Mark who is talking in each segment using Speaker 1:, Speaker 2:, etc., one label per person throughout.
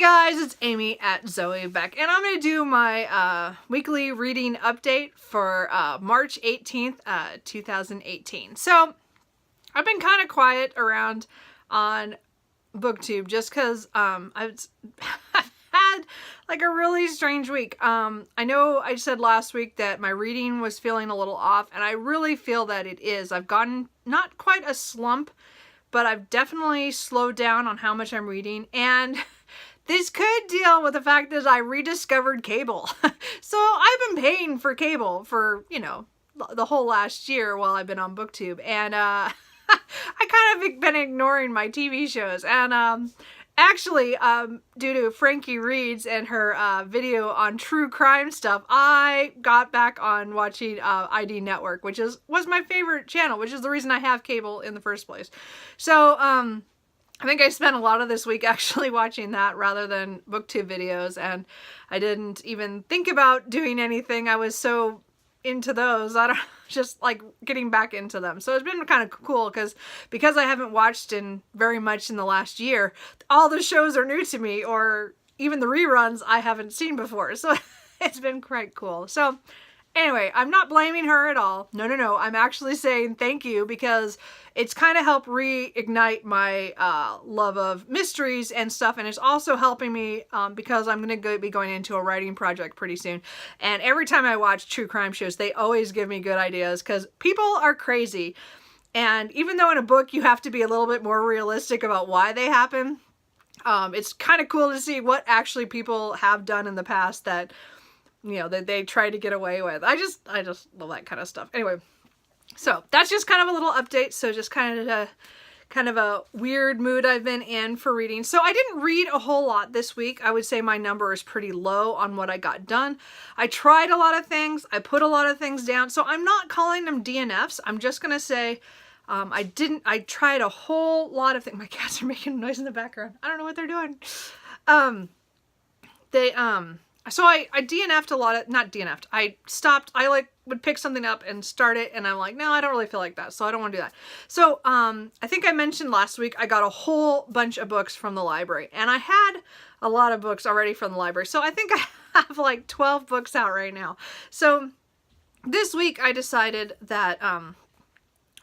Speaker 1: guys, it's Amy at Zoe Beck, and I'm going to do my weekly reading update for March 18th, 2018. So, I've been kind of quiet around on BookTube just because I've had like a really strange week. I know I said last week that my reading was feeling a little off, and I really feel that it is. I've gotten not quite a slump, but I've definitely slowed down on how much I'm reading, and this could deal with the fact that I rediscovered cable. So I've been paying for cable for, you know, the whole last year while I've been on BookTube, and I kind of been ignoring my TV shows, and actually, due to Frankie Reads and her video on true crime stuff, I got back on watching ID Network, which was my favorite channel, which is the reason I have cable in the first place. So, I think I spent a lot of this week actually watching that rather than BookTube videos, and I didn't even think about doing anything. I was so into those. I don't just like getting back into them. So it's been kind of cool because I haven't watched very much in the last year, all the shows are new to me, or even the reruns I haven't seen before. So it's been quite cool. So anyway, I'm not blaming her at all. No. I'm actually saying thank you because it's kind of helped reignite my love of mysteries and stuff. And it's also helping me because I'm going to be going into a writing project pretty soon. And every time I watch true crime shows, they always give me good ideas because people are crazy. And even though in a book you have to be a little bit more realistic about why they happen, it's kind of cool to see what actually people have done in the past that, you know, that they try to get away with. I just love that kind of stuff. Anyway, so that's just kind of a little update. So just kind of a weird mood I've been in for reading. So I didn't read a whole lot this week. I would say my number is pretty low on what I got done. I tried a lot of things. I put a lot of things down. So I'm not calling them DNFs. I'm just going to say I tried a whole lot of things. My cats are making noise in the background. I don't know what they're doing. So I DNF'd a lot of, not DNF'd, I stopped, I would pick something up and start it, and I'm like, no, I don't really feel like that, so I don't want to do that. So, I think I mentioned last week, I got a whole bunch of books from the library, and I had a lot of books already from the library, so I think I have like 12 books out right now. So, this week I decided that,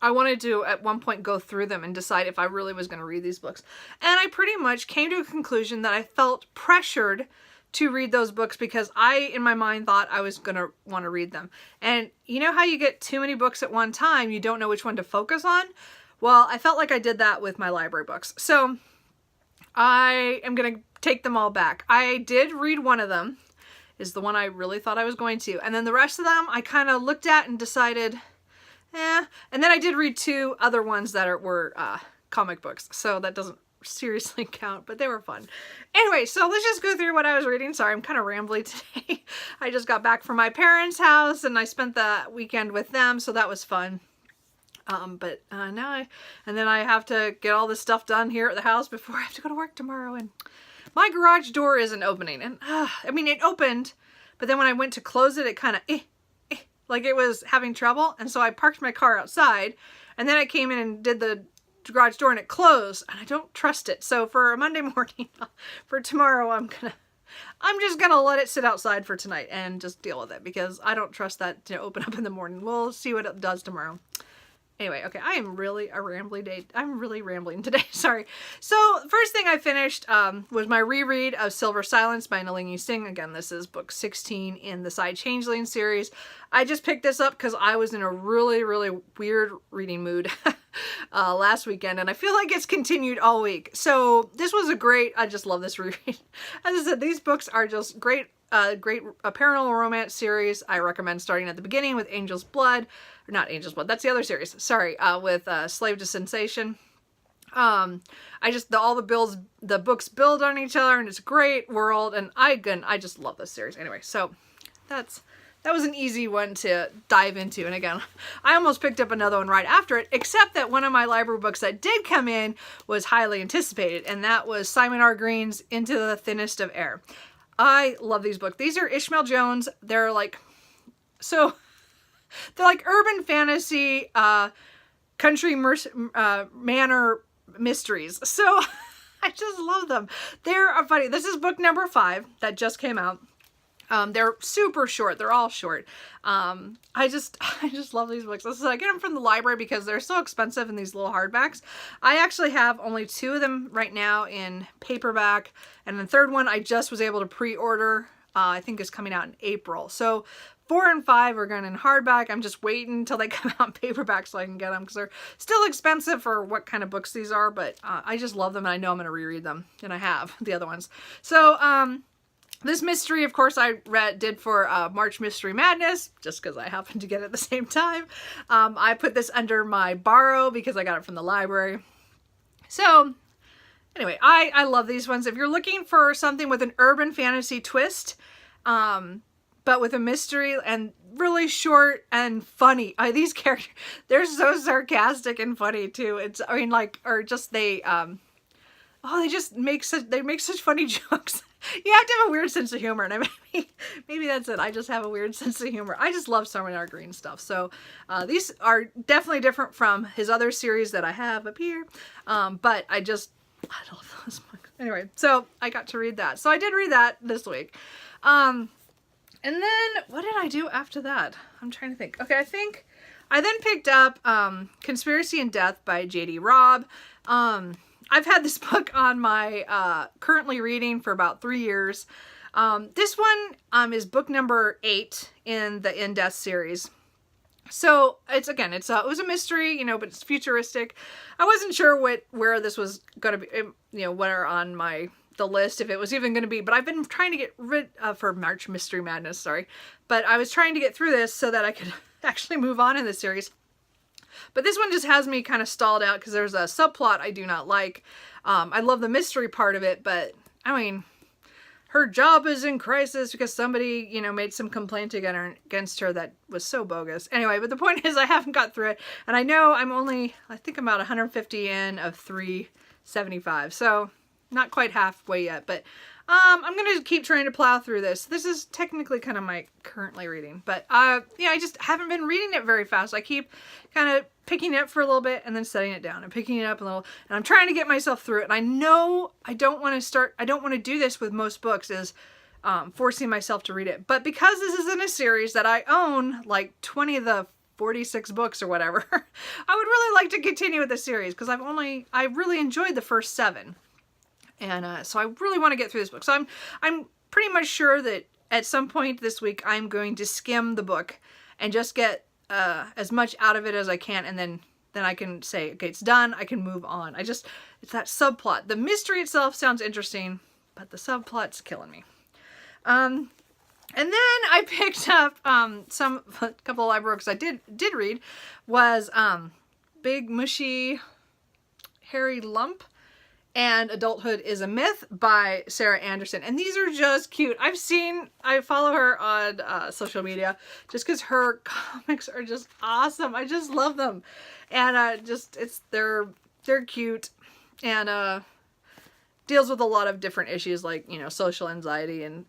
Speaker 1: I wanted to, at one point, go through them and decide if I really was going to read these books. And I pretty much came to a conclusion that I felt pressured to read those books because I, in my mind, thought I was going to want to read them. And you know how you get too many books at one time, you don't know which one to focus on? Well, I felt like I did that with my library books. So I am going to take them all back. I did read one of them, is the one I really thought I was going to. And then the rest of them I kind of looked at and decided, eh. And then I did read two other ones that were comic books. So that doesn't seriously count, but they were fun. Anyway, so let's just go through what I was reading. Sorry, I'm kind of rambly today. I just got back from my parents' house and I spent the weekend with them, so that was fun. And then I have to get all this stuff done here at the house before I have to go to work tomorrow, and my garage door isn't opening. And I mean, it opened, but then when I went to close it, it kind of like it was having trouble, and so I parked my car outside, and then I came in and did the garage door and it closed, and I don't trust it. So for a Monday morning, for tomorrow, I'm just gonna let it sit outside for tonight and just deal with it because I don't trust that to open up in the morning. We'll see what it does tomorrow. Anyway, okay, I am really a rambly day. I'm really rambling today, sorry. So, first thing I finished was my reread of Silver Silence by Nalini Singh. Again, this is book 16 in the Side Changeling series. I just picked this up because I was in a really, really weird reading mood last weekend, and I feel like it's continued all week. So, this was I just love this reread. As I said, these books are just great paranormal romance series. I recommend starting at the beginning with Angel's Blood. Not Angel's Blood, that's the other series. Sorry, with Slave to Sensation. All the books build on each other, and it's a great world, and I just love this series. Anyway, so that was an easy one to dive into. And again, I almost picked up another one right after it, except that one of my library books that did come in was highly anticipated, and that was Simon R. Green's Into the Thinnest of Air. I love these books. These are Ishmael Jones. They're like urban fantasy, country manor mysteries. So I just love them. They're funny. This is book number 5 that just came out. They're super short. They're all short. I just love these books. I get them from the library because they're so expensive in these little hardbacks. I actually have only 2 of them right now in paperback, and the third one I just was able to pre-order. I think is coming out in April. So 4 and 5 are going in hardback. I'm just waiting until they come out in paperback so I can get them because they're still expensive for what kind of books these are, but I just love them and I know I'm going to reread them, and I have the other ones. So this mystery, of course, I did for March Mystery Madness, just because I happened to get it at the same time. I put this under my borrow because I got it from the library. So anyway, I love these ones. If you're looking for something with an urban fantasy twist, but with a mystery and really short and funny. These characters, they're so sarcastic and funny too. It's, I mean, like, or just they just make such funny jokes. You have to have a weird sense of humor, and maybe that's it. I just have a weird sense of humor. I just love Summer R. Green stuff. So these are definitely different from his other series that I have up here. But I love those books. Anyway, so I got to read that. So I did read that this week. And then what did I do after that? I'm trying to think. Okay, I think I then picked up Conspiracy and Death by J.D. Robb. I've had this book on my currently reading for about 3 years. This one is book number 8 in the In Death series. So it was a mystery, but it's futuristic. I wasn't sure where this was going to be, where on the list, if it was even going to be, but I've been trying to get rid of for March Mystery Madness, sorry. But I was trying to get through this so that I could actually move on in the series. But this one just has me kind of stalled out because there's a subplot I do not like. I love the mystery part of it, but I mean, her job is in crisis because somebody, made some complaint against her that was so bogus. Anyway, but the point is I haven't got through it. And I know I think I'm about 150 in of 375. So not quite halfway yet, but I'm going to keep trying to plow through this. This is technically kind of my currently reading, but I just haven't been reading it very fast. I keep kind of picking it up for a little bit and then setting it down and picking it up a little, and I'm trying to get myself through it. And I know I don't want to do this with most books, is forcing myself to read it. But because this is in a series that I own, like 20 of the 46 books or whatever, I would really like to continue with the series because I really enjoyed the first 7. And so I really want to get through this book. So I'm pretty much sure that at some point this week I'm going to skim the book and just get as much out of it as I can, and then I can say, okay, it's done. I can move on. It's that subplot. The mystery itself sounds interesting, but the subplot's killing me. And then I picked up a couple of library books I did read was Big Mushy Hairy Lump and Adulthood is a Myth by Sarah Anderson. And these are just cute. I follow her on social media just because her comics are just awesome. I just love them. And they're cute and deals with a lot of different issues like, social anxiety and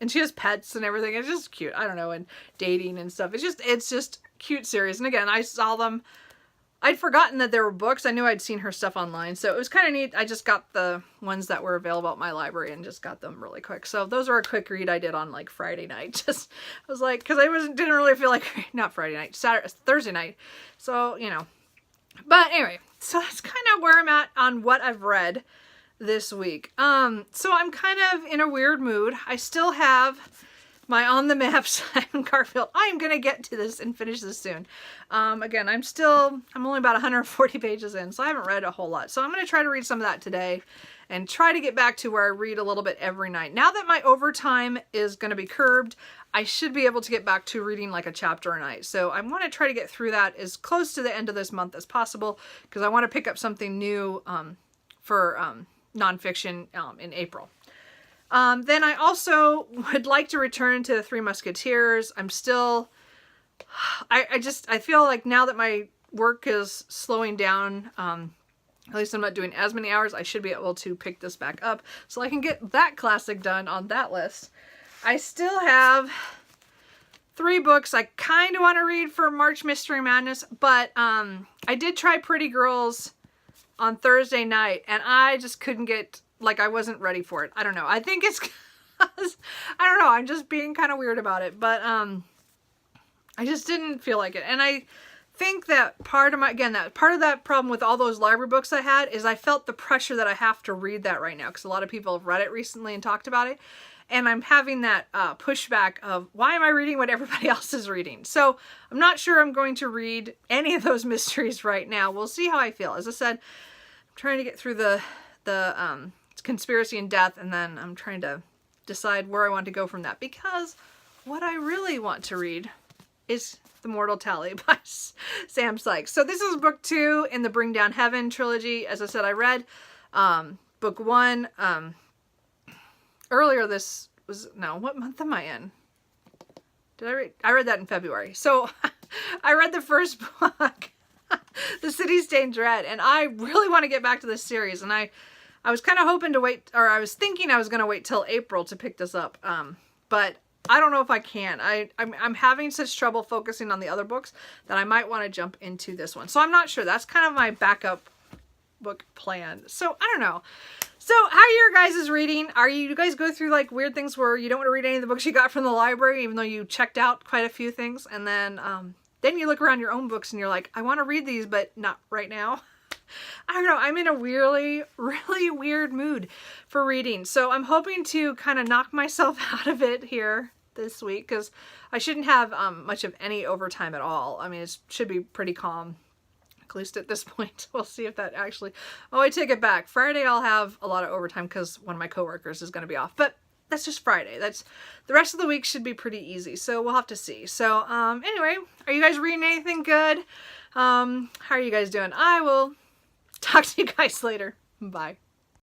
Speaker 1: she has pets and everything. It's just cute. I don't know, and dating and stuff. It's just cute series. And again, I saw them. I'd forgotten that there were books. I knew I'd seen her stuff online, so it was kind of neat. I just got the ones that were available at my library and just got them really quick. So those are a quick read I did on like Friday night. I was like, because I didn't really feel like, not Friday night, Thursday night. So, But anyway, so that's kind of where I'm at on what I've read this week. So I'm kind of in a weird mood. I still have my On the Map Simon Garfield. I'm going to get to this and finish this soon. Again, I'm only about 140 pages in, so I haven't read a whole lot. So I'm going to try to read some of that today and try to get back to where I read a little bit every night. Now that my overtime is going to be curbed, I should be able to get back to reading like a chapter a night. So I want to try to get through that as close to the end of this month as possible because I want to pick up something new for nonfiction in April. Then I also would like to return to the Three Musketeers. I'm still, I feel like now that my work is slowing down, at least I'm not doing as many hours, I should be able to pick this back up so I can get that classic done on that list. I still have 3 books I kind of want to read for March Mystery Madness, but I did try Pretty Girls on Thursday night, and I just couldn't get, like, I wasn't ready for it. I don't know. I think it's because, I don't know, I'm just being kind of weird about it, but I just didn't feel like it. And I think that part of that problem with all those library books I had is I felt the pressure that I have to read that right now, because a lot of people have read it recently and talked about it. And I'm having that pushback of, why am I reading what everybody else is reading? So I'm not sure I'm going to read any of those mysteries right now. We'll see how I feel. As I said, I'm trying to get through the conspiracy and death, and then I'm trying to decide where I want to go from that. Because what I really want to read is The Mortal Tally by Sam Sykes. So this is book 2 in the Bring Down Heaven trilogy. As I said, I read book 1 earlier. This was, no, what month am I in? I read that in February. So I read the first book, The City Stained Red, and I really want to get back to this series. And I was kind of hoping to wait, or I was thinking I was going to wait till April to pick this up. But I don't know if I can. I'm having such trouble focusing on the other books that I might want to jump into this one. So I'm not sure. That's kind of my backup book plan. So I don't know. So how are your guys' reading? You guys go through like weird things where you don't want to read any of the books you got from the library, even though you checked out quite a few things, and then you look around your own books and you're like, I want to read these, but not right now. I don't know. I'm in a really, really weird mood for reading. So I'm hoping to kind of knock myself out of it here this week, because I shouldn't have much of any overtime at all. I mean, it should be pretty calm, at least at this point. We'll see if that actually... Oh, I take it back. Friday I'll have a lot of overtime because one of my coworkers is going to be off. But that's just Friday. The rest of the week should be pretty easy. So we'll have to see. So anyway, are you guys reading anything good? How are you guys doing? I will talk to you guys later. Bye.